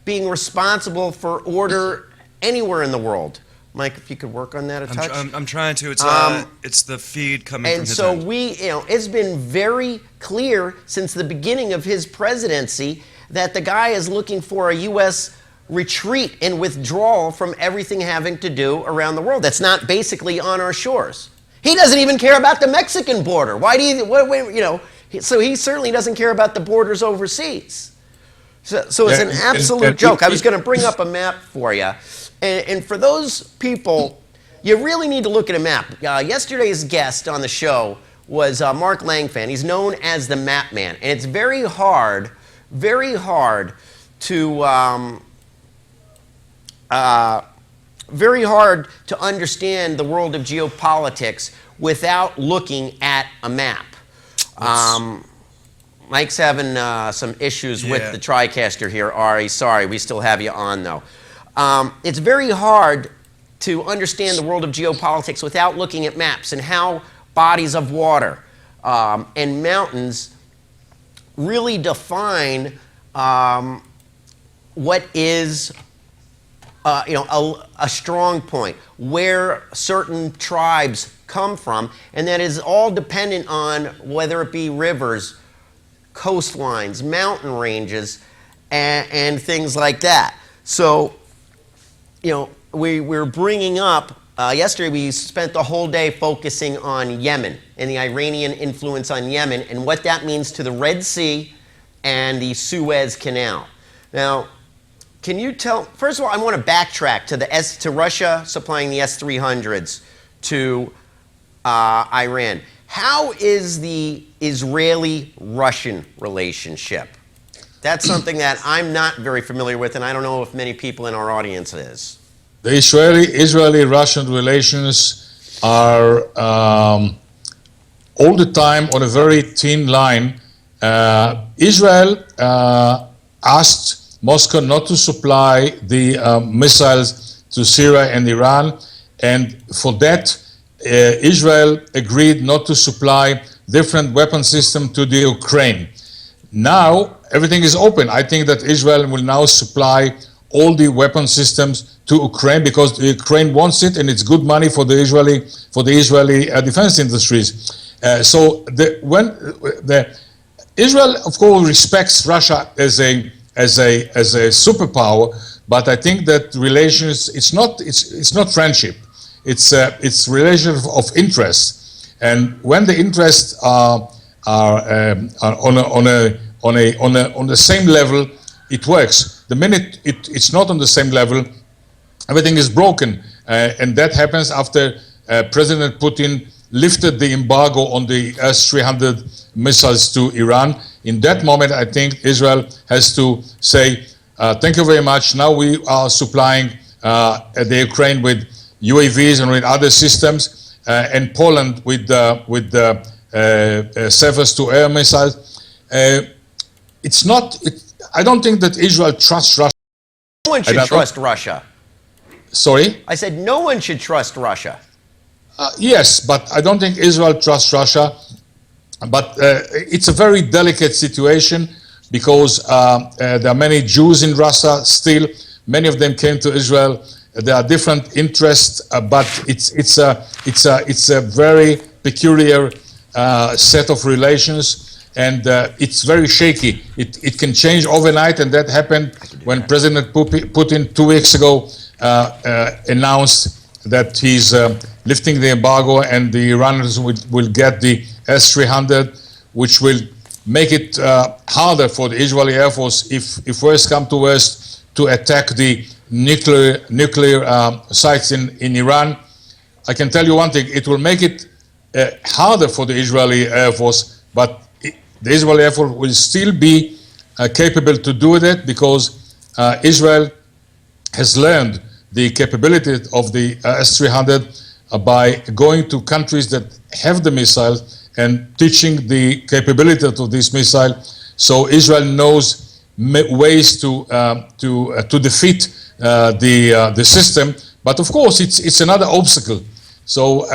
Speaker 2: being responsible for order anywhere in the world. Mike, if you could work on that a touch.
Speaker 5: I'm trying to. It's the feed coming from
Speaker 2: And
Speaker 5: his
Speaker 2: so
Speaker 5: end.
Speaker 2: it's been very clear since the beginning of his presidency that the guy is looking for a U.S. retreat and withdrawal from everything having to do around the world. That's not basically on our shores. He doesn't even care about the Mexican border. Why do you, so he certainly doesn't care about the borders overseas. So it's an absolute joke. I was going to bring up a map for you. And for those people, you really need to look at a map. Yesterday's guest on the show was Mark Langfan. He's known as the Map Man. And it's very hard to understand the world of geopolitics without looking at a map. Mike's having some issues with the TriCaster here, Arie. Sorry, we still have you on, though. It's very hard to understand the world of geopolitics without looking at maps and how bodies of water and mountains really define what is a strong point, where certain tribes come from, and that is all dependent on whether it be rivers, coastlines, mountain ranges, and things like that. So, we're bringing up, yesterday we spent the whole day focusing on Yemen and the Iranian influence on Yemen and what that means to the Red Sea and the Suez Canal. Now, can you tell, first of all, I want to backtrack to Russia supplying the S-300s to Iran. How is the Israeli-Russian relationship? That's something that I'm not very familiar with, and I don't know if many people in our audience is.
Speaker 4: the Israeli-Russian relations are all the time on a very thin line. Israel asked Moscow not to supply the missiles to Syria and Iran, and for that, Israel agreed not to supply different weapon systems to the Ukraine. Now, everything is open. I think that Israel will now supply all the weapon systems to Ukraine because Ukraine wants it, and it's good money for the Israeli defense industries. Israel, of course, respects Russia as a superpower, but I think that relations, it's not friendship. It's relation of interest, and when the interests are on the same level, it works. The minute it's not on the same level, everything is broken, and that happens after President Putin lifted the embargo on the S-300 missiles to Iran. In that moment, I think Israel has to say, thank you very much. Now we are supplying the Ukraine with UAVs and with other systems, and Poland with surface-to-air missiles. I don't think that Israel trusts Russia.
Speaker 2: No one should trust Russia.
Speaker 4: Sorry?
Speaker 2: I said no one should trust Russia.
Speaker 4: Yes, but I don't think Israel trusts Russia. But it's a very delicate situation because there are many Jews in Russia still. Many of them came to Israel. There are different interests, but it's a very peculiar set of relations, and it's very shaky. It can change overnight, and that happened when President Putin 2 weeks ago announced that he's lifting the embargo, and the Iranians will get the S-300, which will make it harder for the Israeli Air Force, if worse come to worst, to attack the nuclear sites in Iran. I can tell you one thing: it will make it harder for the Israeli Air Force, but the Israeli Air Force will still be capable to do that because Israel has learned the capability of the S-300 by going to countries that have the missile and teaching the capability of this missile. So Israel knows ways to defeat the system. But of course, it's another obstacle. So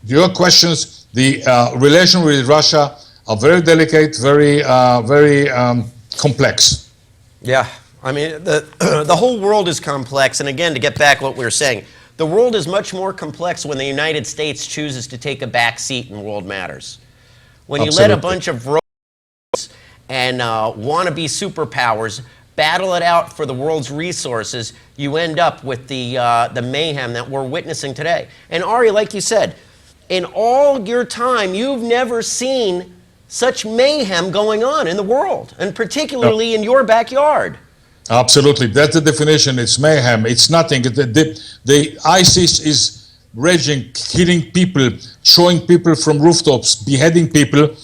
Speaker 4: your questions, the relation with Russia are very delicate, very complex.
Speaker 2: Yeah. I mean, the whole world is complex. And again, to get back what we were saying, the world is much more complex when the United States chooses to take a back seat in world matters. When you let a bunch of robots and wannabe superpowers battle it out for the world's resources, you end up with the mayhem that we're witnessing today. And Arie, like you said, in all your time, you've never seen such mayhem going on in the world, and particularly in your backyard.
Speaker 4: Absolutely, that's the definition. It's mayhem. It's nothing. The ISIS is raging, killing people, throwing people from rooftops, beheading people.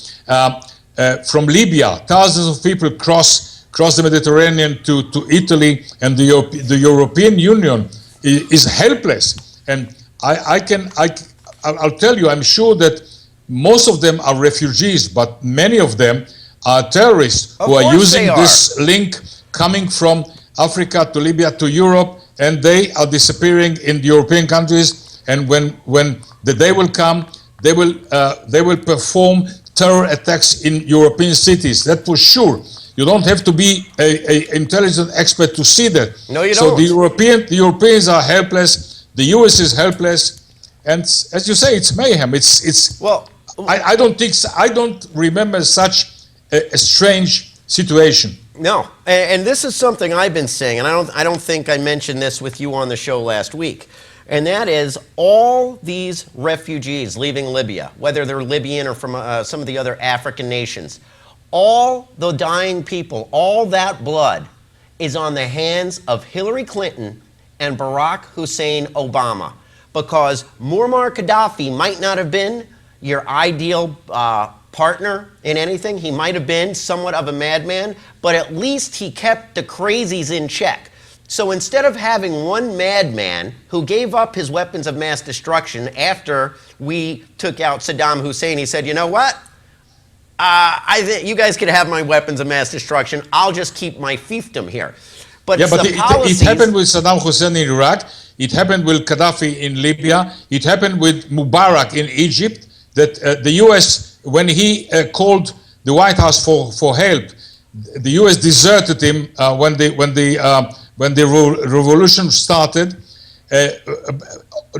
Speaker 4: From Libya, thousands of people cross the Mediterranean to Italy, and the European Union is helpless. And I'll tell you, I'm sure that most of them are refugees, but many of them are terrorists who are using this link coming from Africa to Libya to Europe, and they are disappearing in the European countries. And when the day will come, they will perform terror attacks in European cities. That for sure. You don't have to be an intelligent expert to see that.
Speaker 2: No, you
Speaker 4: don't.
Speaker 2: So
Speaker 4: the Europeans are helpless. The US is helpless, and as you say, it's mayhem.
Speaker 2: Well,
Speaker 4: I don't remember such a strange situation.
Speaker 2: No, and this is something I've been saying, and I don't think I mentioned this with you on the show last week, and that is all these refugees leaving Libya, whether they're Libyan or from some of the other African nations, all the dying people, all that blood is on the hands of Hillary Clinton and Barrack Hussein Obama, because Muammar Gaddafi might not have been your ideal partner in anything. He might have been somewhat of a madman, but at least he kept the crazies in check. So instead of having one madman who gave up his weapons of mass destruction after we took out Saddam Hussein, he said, you know what? I think you guys could have my weapons of mass destruction. I'll just keep my fiefdom here. But
Speaker 4: Yeah,
Speaker 2: it's
Speaker 4: but
Speaker 2: the policies.
Speaker 4: it happened with Saddam Hussein in Iraq. It happened with Gaddafi in Libya. It happened with Mubarak in Egypt. That the U.S., when he called the White House for help, the U.S. deserted him when the revolution started.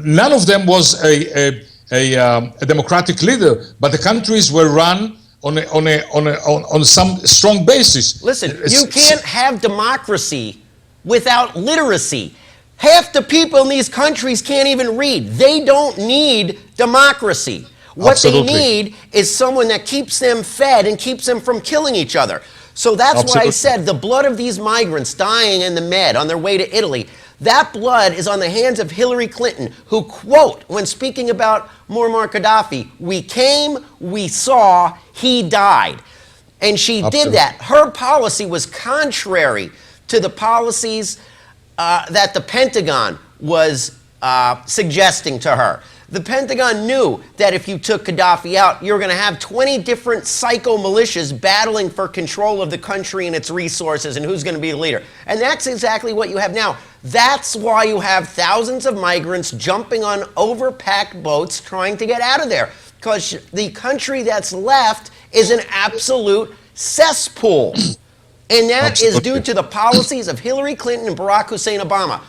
Speaker 4: None of them was a democratic leader, but the countries were run on some strong basis.
Speaker 2: Listen, you can't have democracy without literacy. Half the people in these countries can't even read. They don't need democracy. What
Speaker 4: Absolutely.
Speaker 2: they need is someone that keeps them fed and keeps them from killing each other. So that's why I
Speaker 4: Absolutely.
Speaker 2: said the blood of these migrants dying in the Med on their way to Italy, that blood is on the hands of Hillary Clinton, who, quote, when speaking about Muammar Gaddafi, we came, we saw, he died. And she did that. Her policy was contrary to the policies that the Pentagon was suggesting to her. The Pentagon knew that if you took Gaddafi out, you were going to have 20 different psycho militias battling for control of the country and its resources and who's going to be the leader. And that's exactly what you have now. That's why you have thousands of migrants jumping on overpacked boats trying to get out of there. Because the country that's left is an absolute cesspool. And that is due to the policies of Hillary Clinton and Barrack Hussein Obama.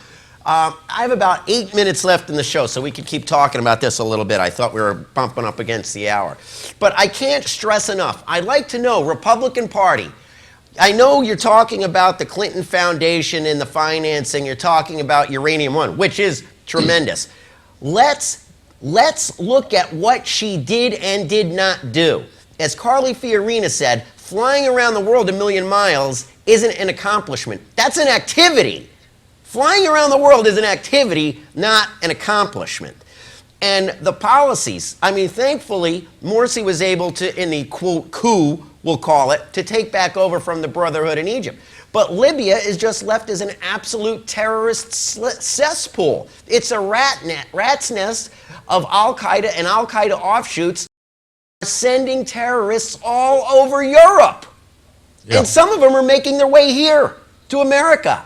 Speaker 2: I have about 8 minutes left in the show, so we could keep talking about this a little bit. I thought we were bumping up against the hour. But I can't stress enough. I'd like to know, Republican Party, I know you're talking about the Clinton Foundation and the financing. You're talking about Uranium One, which is tremendous. Let's look at what she did and did not do. As Carly Fiorina said, flying around the world 1,000,000 miles isn't an accomplishment. That's an activity. Flying around the world is an activity, not an accomplishment. And the policies, I mean, thankfully, Morsi was able to, in the quote coup, we'll call it, to take back over from the Brotherhood in Egypt. But Libya is just left as an absolute terrorist cesspool. It's a rat's nest of Al-Qaeda and Al-Qaeda offshoots sending terrorists all over Europe.
Speaker 4: Yeah.
Speaker 2: And some of them are making their way here to America.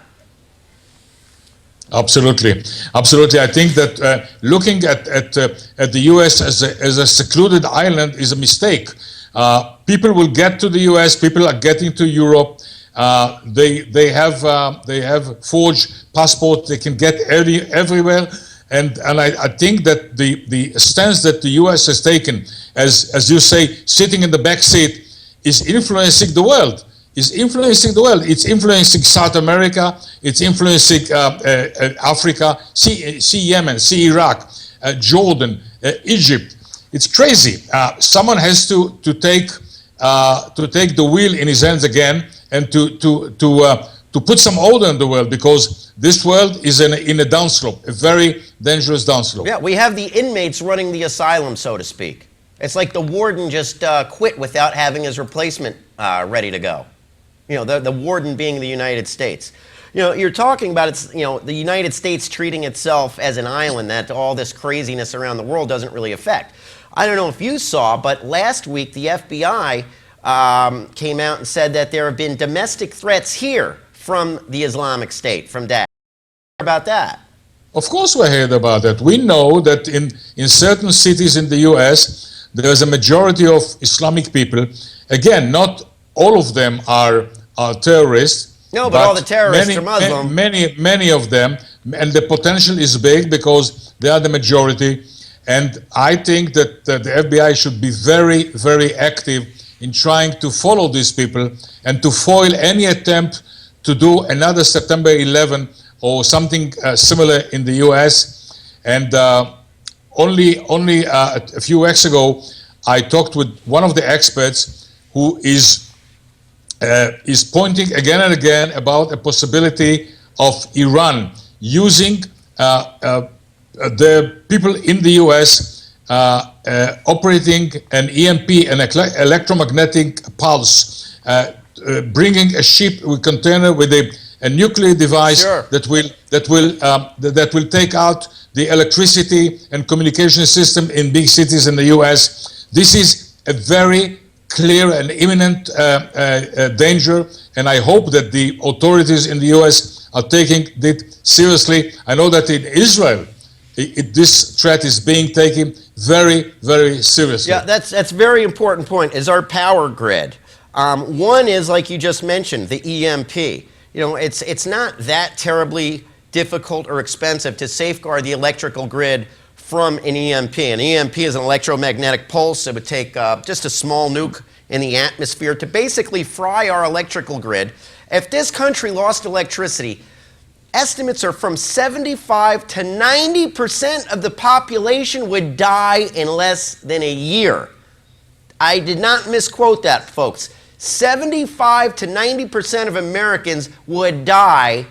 Speaker 4: Absolutely, absolutely. I think that looking at the U.S. as a secluded island is a mistake. People will get to the U.S. People are getting to Europe. They have forged passports. They can get everywhere. And I think that the stance that the U.S. has taken, as you say, sitting in the back seat, is influencing the world. It's influencing South America. It's influencing Africa. See Yemen. See Iraq, Jordan, Egypt. It's crazy. Someone has to take the wheel in his hands again and to put some order in the world, because this world is in a downslope, a very dangerous downslope.
Speaker 2: Yeah, we have the inmates running the asylum, so to speak. It's like the warden just quit without having his replacement ready to go. You know, the warden being the United States. You know, you're talking about the United States treating itself as an island that all this craziness around the world doesn't really affect. I don't know if you saw, but last week the FBI came out and said that there have been domestic threats here from the Islamic State, from Daesh. About that?
Speaker 4: Of course we heard about that. We know that in certain cities in the U.S., there is a majority of Islamic people. Again, not all of them are terrorists.
Speaker 2: No, but all the terrorists are Muslim.
Speaker 4: Many of them, and the potential is big because they are the majority. And I think that the FBI should be very, very active in trying to follow these people and to foil any attempt to do another September 11 or something similar in the U.S. And only a few weeks ago, I talked with one of the experts who is pointing again and again about a possibility of Iran using the people in the U.S. Operating an EMP, an electromagnetic pulse, bringing a ship with container with a a nuclear device
Speaker 2: Sure.
Speaker 4: that will take out the electricity and communication system in big cities in the U.S. This is a very clear and imminent danger, and I hope that the authorities in the U.S. are taking it seriously. I know that in Israel, this threat is being taken very, very seriously.
Speaker 2: Yeah, that's very important point, is our power grid. One is, like you just mentioned, the EMP. You know, it's not that terribly difficult or expensive to safeguard the electrical grid from an EMP. An EMP is an electromagnetic pulse. It would take just a small nuke in the atmosphere to basically fry our electrical grid. If this country lost electricity, estimates are from 75 to 90% of the population would die in less than a year. I did not misquote that, folks. 75 to 90% of Americans would die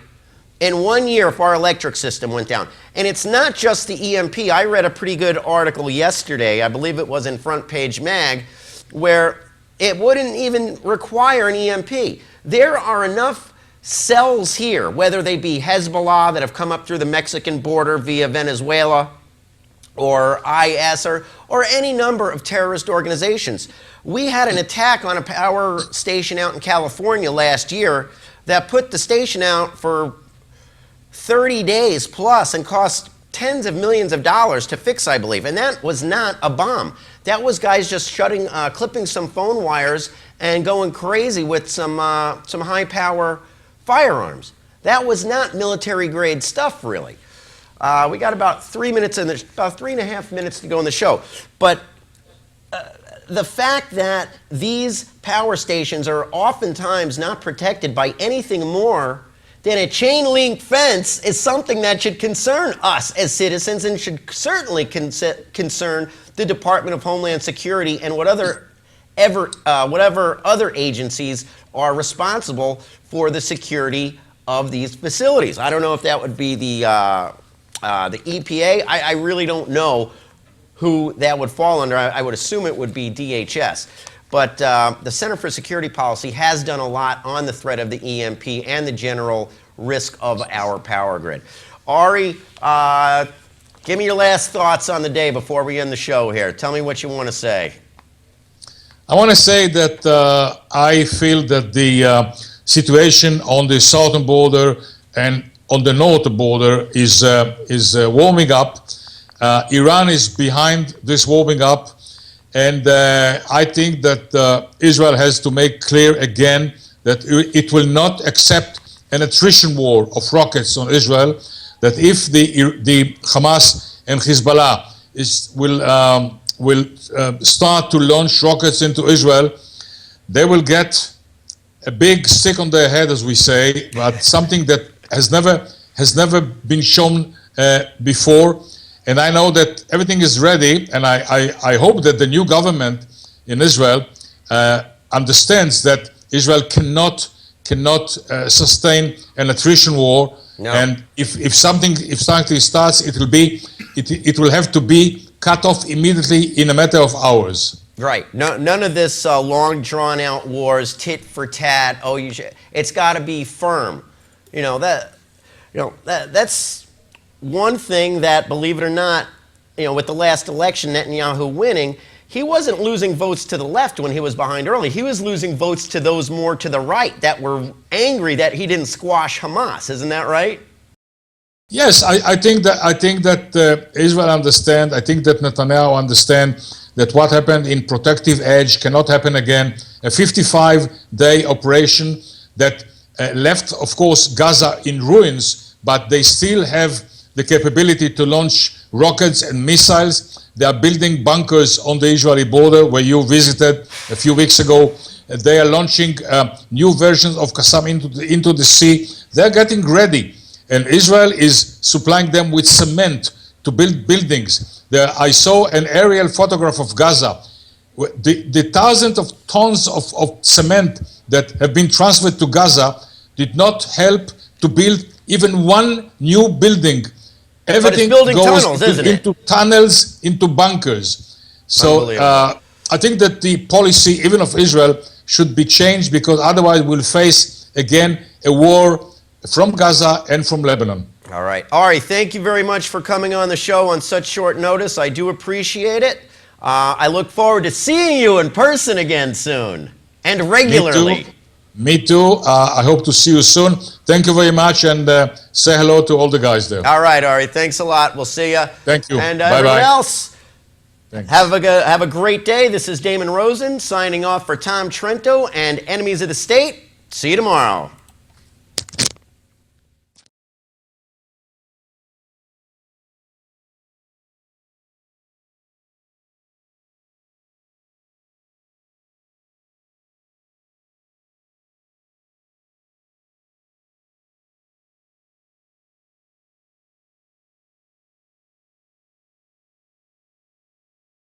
Speaker 2: in 1 year if our electric system went down. And it's not just the EMP. I read a pretty good article yesterday, I believe it was in Front Page Mag, where it wouldn't even require an EMP. There are enough cells here, whether they be Hezbollah that have come up through the Mexican border via Venezuela, or IS, or any number of terrorist organizations. We had an attack on a power station out in California last year that put the station out for 30 days plus and cost tens of millions of dollars to fix, I believe. And that was not a bomb. That was guys just clipping some phone wires and going crazy with some high-power firearms. That was not military-grade stuff, really. We got about 3 minutes about 3.5 minutes to go in the show. But the fact that these power stations are oftentimes not protected by anything more than a chain link fence is something that should concern us as citizens and should certainly concern the Department of Homeland Security and whatever other agencies are responsible for the security of these facilities. I don't know if that would be the EPA. I really don't know who that would fall under. I would assume it would be DHS. But the Center for Security Policy has done a lot on the threat of the EMP and the general risk of our power grid. Arie, give me your last thoughts on the day before we end the show here. Tell me what you want to say.
Speaker 4: I want to say that I feel that the situation on the southern border and on the northern border is warming up. Iran is behind this warming up. And I think that Israel has to make clear again that it will not accept an attrition war of rockets on Israel, that if the Hamas and Hezbollah will start to launch rockets into Israel, they will get a big stick on their head, as we say, but something that has never been shown before. And I know that everything is ready, and I hope that the new government in Israel understands that Israel cannot sustain an attrition war.
Speaker 2: No.
Speaker 4: And if something starts, it will have to be cut off immediately in a matter of hours.
Speaker 2: Right. No, none of this long drawn out wars, tit for tat. Oh, it's got to be firm. That's one thing that, believe it or not, with the last election, Netanyahu winning, he wasn't losing votes to the left when he was behind early. He was losing votes to those more to the right that were angry that he didn't squash Hamas. Isn't that right?
Speaker 4: Yes, I think that Israel understand. I think that Netanyahu understand that what happened in Protective Edge cannot happen again. A 55-day operation that left, of course, Gaza in ruins, but they still have the capability to launch rockets and missiles. They are building bunkers on the Israeli border where you visited a few weeks ago. They are launching new versions of Qassam into the sea. They're getting ready. And Israel is supplying them with cement to build buildings. I saw an aerial photograph of Gaza. The thousands of tons of cement that have been transferred to Gaza did not help to build even one new building. Everything goes
Speaker 2: tunnels,
Speaker 4: into tunnels, into bunkers. So I think that the policy, even of Israel, should be changed, because otherwise we'll face again a war from Gaza and from Lebanon.
Speaker 2: All right. Arie, thank you very much for coming on the show on such short notice. I do appreciate it. I look forward to seeing you in person again soon and regularly.
Speaker 4: Me too. I hope to see you soon. Thank you very much, and say hello to all the guys there.
Speaker 2: All right, Arie. Thanks a lot. We'll see you.
Speaker 4: Thank you.
Speaker 2: And
Speaker 4: Bye-bye.
Speaker 2: everyone else,
Speaker 4: Thanks.
Speaker 2: have a great day. This is Damon Rosen signing off for Tom Trento and Enemies of the State. See you tomorrow.